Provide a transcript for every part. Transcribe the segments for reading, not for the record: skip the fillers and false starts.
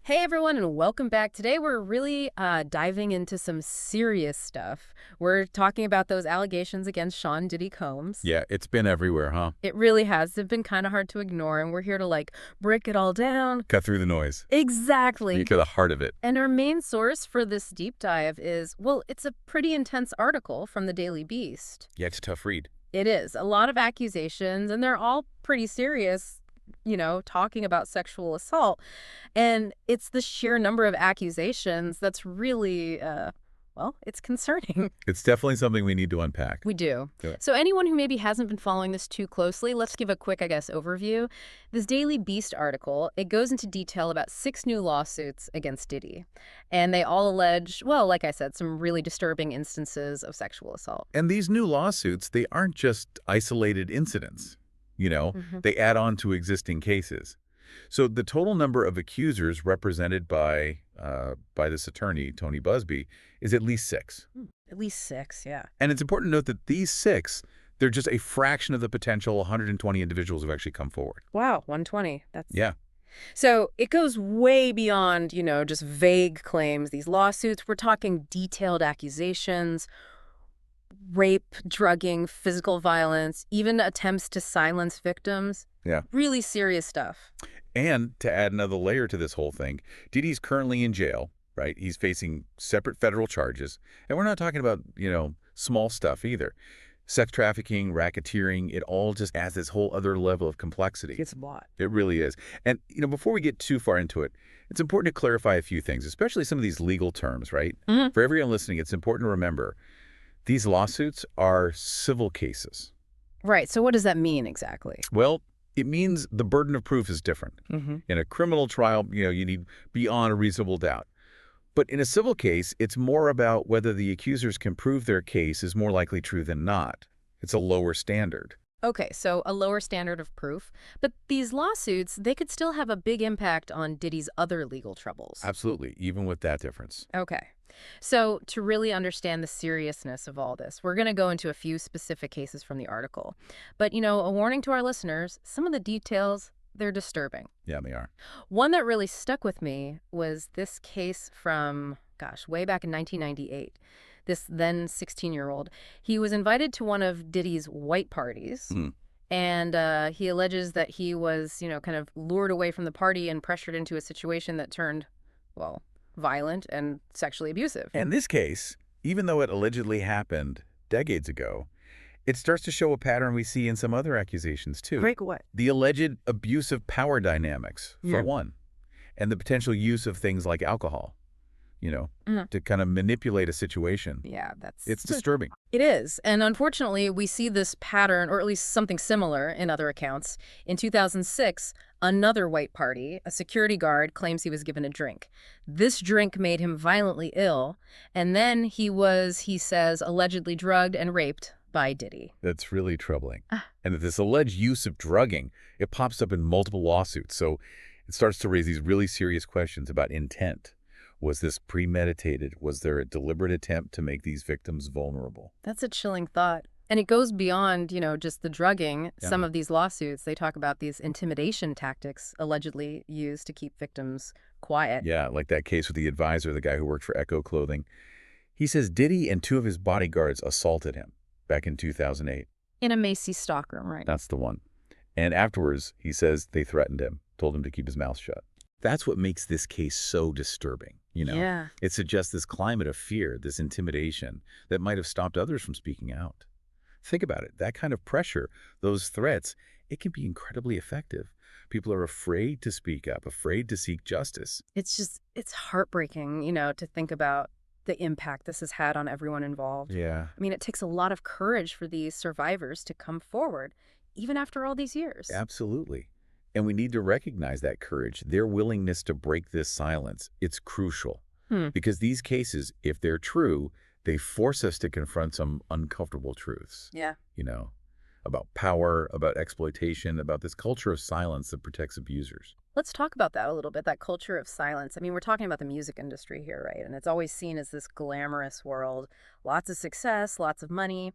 Hey everyone, and welcome back. Today we're really diving into some serious stuff. We're talking about those allegations against Sean Diddy Combs. Yeah, it's been everywhere, huh? It really has. They've been kind of hard to ignore, and we're here to break it all down. Cut through the noise. Exactly. Get to the heart of it. And our main source for this deep dive is, well, it's a pretty intense article from the Daily Beast. Yeah, it's a tough read. It is. A lot of accusations, and they're all pretty serious, talking about sexual assault. And it's the sheer number of accusations that's really, it's concerning. It's definitely something we need to unpack. We do. Do it. So anyone who maybe hasn't been following this too closely, let's give a quick, overview. This Daily Beast article, it goes into detail about 6 new lawsuits against Diddy. And they all allege, well, like I said, some really disturbing instances of sexual assault. And these new lawsuits, they aren't just isolated incidents. They add on to existing cases. So the total number of accusers represented by this attorney, Tony Busby, is at least 6. At least 6, yeah. And it's important to note that these 6, they're just a fraction of the potential 120 individuals who've actually come forward. Wow, 120. That's... Yeah. So it goes way beyond, just vague claims, these lawsuits. We're talking detailed accusations, rape, drugging, physical violence, even attempts to silence victims. Yeah. Really serious stuff. And to add another layer to this whole thing, Diddy's currently in jail, right? He's facing separate federal charges. And we're not talking about, small stuff either. Sex trafficking, racketeering, it all just adds this whole other level of complexity. It's a lot. It really is. And, before we get too far into it, it's important to clarify a few things, especially some of these legal terms, right? Mm-hmm. For everyone listening, it's important to remember these lawsuits are civil cases. Right. So what does that mean exactly? Well, it means the burden of proof is different. Mm-hmm. In a criminal trial, you need beyond a reasonable doubt. But in a civil case, it's more about whether the accusers can prove their case is more likely true than not. It's a lower standard. Okay, so a lower standard of proof. But these lawsuits, they could still have a big impact on Diddy's other legal troubles. Absolutely, even with that difference. Okay. So to really understand the seriousness of all this, we're going to go into a few specific cases from the article. But, a warning to our listeners, some of the details, they're disturbing. Yeah, they are. One that really stuck with me was this case from, way back in 1998. This then 16-year-old, he was invited to one of Diddy's white parties. Mm. And he alleges that he was, kind of lured away from the party and pressured into a situation that turned, violent and sexually abusive. And this case, even though it allegedly happened decades ago, it starts to show a pattern we see in some other accusations, too. Break what? The alleged abuse of power dynamics, for one, and the potential use of things like alcohol, to kind of manipulate a situation. Yeah, It's disturbing. It is. And unfortunately, we see this pattern, or at least something similar in other accounts. In 2006, another white party, a security guard, claims he was given a drink. This drink made him violently ill, and then he was, he says, allegedly drugged and raped by Diddy. That's really troubling. And that this alleged use of drugging, it pops up in multiple lawsuits. So it starts to raise these really serious questions about intent. Was this premeditated? Was there a deliberate attempt to make these victims vulnerable? That's a chilling thought. And it goes beyond, just the drugging. Yeah. Some of these lawsuits, they talk about these intimidation tactics allegedly used to keep victims quiet. Yeah, like that case with the advisor, the guy who worked for Echo Clothing. He says Diddy and 2 of his bodyguards assaulted him back in 2008. In a Macy stockroom, right? That's the one. And afterwards, he says they threatened him, told him to keep his mouth shut. That's what makes this case so disturbing, Yeah. It suggests this climate of fear, this intimidation that might have stopped others from speaking out. Think about it. That kind of pressure, those threats, it can be incredibly effective. People are afraid to speak up, afraid to seek justice. It's heartbreaking, to think about the impact this has had on everyone involved. Yeah. I mean, it takes a lot of courage for these survivors to come forward, even after all these years. Absolutely. And we need to recognize that courage, their willingness to break this silence. It's crucial. Because these cases, if they're true, they force us to confront some uncomfortable truths. Yeah. About power, about exploitation, about this culture of silence that protects abusers. Let's talk about that a little bit, that culture of silence. I mean, we're talking about the music industry here, right? And it's always seen as this glamorous world, lots of success, lots of money.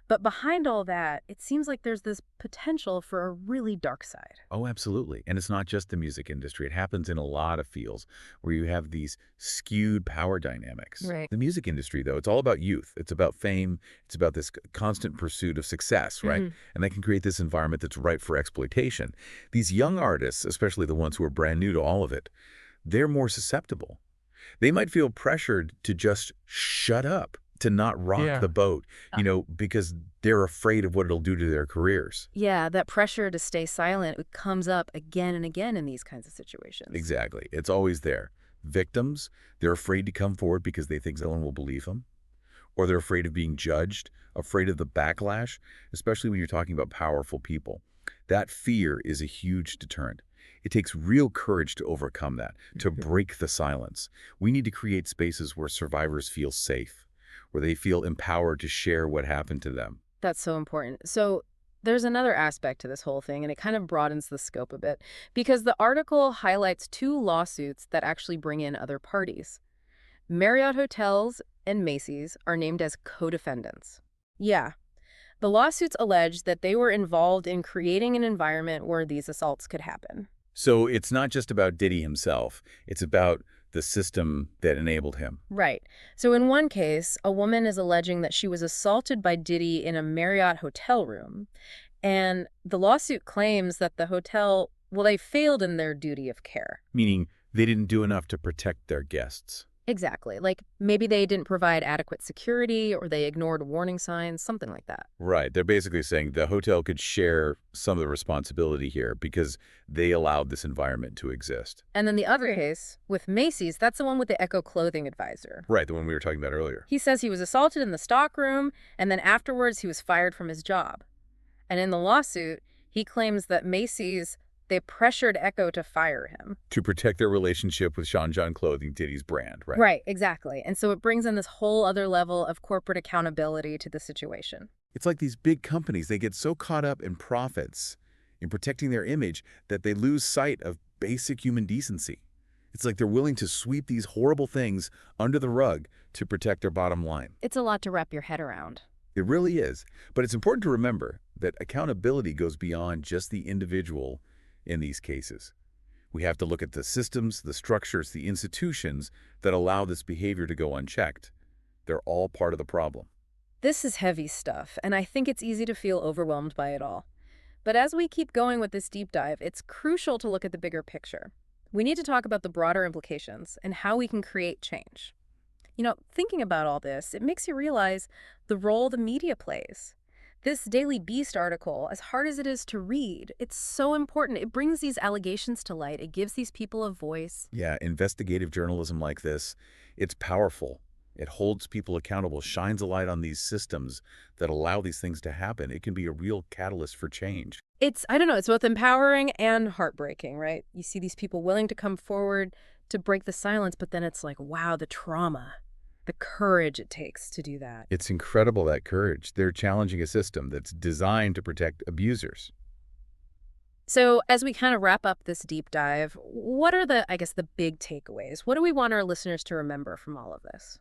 But behind all that, it seems like there's this potential for a really dark side. Oh, absolutely. And it's not just the music industry. It happens in a lot of fields where you have these skewed power dynamics. Right. The music industry, though, it's all about youth. It's about fame. It's about this constant pursuit of success, right? Hmm. And that can create this environment that's ripe for exploitation. These young artists, especially the ones who are brand new to all of it, they're more susceptible. They might feel pressured to just shut up, to not rock Yeah. the boat, because they're afraid of what it'll do to their careers. Yeah, that pressure to stay silent, it comes up again and again in these kinds of situations. Exactly. It's always there. Victims, they're afraid to come forward because they think no one will believe them, or they're afraid of being judged, afraid of the backlash, especially when you're talking about powerful people. That fear is a huge deterrent. It takes real courage to overcome that, to break the silence. We need to create spaces where survivors feel safe, where they feel empowered to share what happened to them. That's so important. So there's another aspect to this whole thing, and it kind of broadens the scope a bit, because the article highlights two lawsuits that actually bring in other parties. Marriott Hotels and Macy's are named as co-defendants. Yeah, the lawsuits allege that they were involved in creating an environment where these assaults could happen. So it's not just about Diddy himself. It's about the system that enabled him. Right. So in one case, a woman is alleging that she was assaulted by Diddy in a Marriott hotel room, and the lawsuit claims that the hotel, well, they failed in their duty of care. Meaning they didn't do enough to protect their guests. Exactly. Like maybe they didn't provide adequate security or they ignored warning signs, something like that. Right. They're basically saying the hotel could share some of the responsibility here because they allowed this environment to exist. And then the other case with Macy's, that's the one with the Echo clothing advisor. Right, the one we were talking about earlier. He says he was assaulted in the stockroom, and then afterwards he was fired from his job. And in the lawsuit, he claims that Macy's, they pressured Echo to fire him. To protect their relationship with Sean John Clothing, Diddy's brand, right? Right, exactly. And so it brings in this whole other level of corporate accountability to the situation. It's like these big companies, they get so caught up in profits, in protecting their image, that they lose sight of basic human decency. It's like they're willing to sweep these horrible things under the rug to protect their bottom line. It's a lot to wrap your head around. It really is. But it's important to remember that accountability goes beyond just the individual in these cases. We have to look at the systems, the structures, the institutions that allow this behavior to go unchecked. They're all part of the problem. This is heavy stuff, and I think it's easy to feel overwhelmed by it all. But as we keep going with this deep dive, it's crucial to look at the bigger picture. We need to talk about the broader implications and how we can create change. Thinking about all this, it makes you realize the role the media plays. This Daily Beast article, as hard as it is to read, it's so important. It brings these allegations to light. It gives these people a voice. Yeah, investigative journalism like this, it's powerful. It holds people accountable, shines a light on these systems that allow these things to happen. It can be a real catalyst for change. I don't know, it's both empowering and heartbreaking, right? You see these people willing to come forward to break the silence, but then it's like, wow, the trauma, the courage it takes to do that. It's incredible, that courage. They're challenging a system that's designed to protect abusers. So as we kind of wrap up this deep dive, what are the big takeaways? What do we want our listeners to remember from all of this?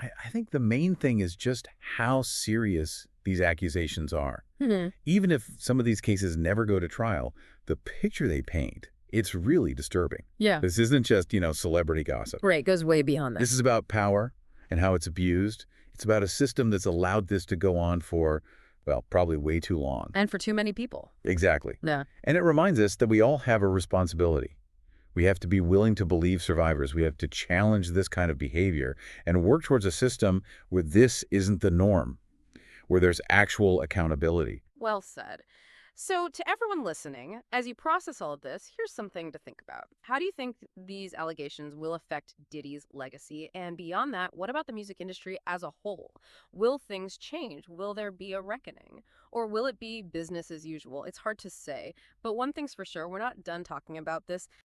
I think the main thing is just how serious these accusations are. Hmm. Even if some of these cases never go to trial, the picture they paint, it's really disturbing. Yeah. This isn't just, celebrity gossip. Right, goes way beyond that. This is about power and how it's abused. It's about a system that's allowed this to go on for, well, probably way too long. And for too many people. Exactly. Yeah. And it reminds us that we all have a responsibility. We have to be willing to believe survivors. We have to challenge this kind of behavior and work towards a system where this isn't the norm, where there's actual accountability. Well said. So to everyone listening, as you process all of this, here's something to think about. How do you think these allegations will affect Diddy's legacy? And beyond that, what about the music industry as a whole? Will things change? Will there be a reckoning? Or will it be business as usual? It's hard to say. But one thing's for sure, we're not done talking about this.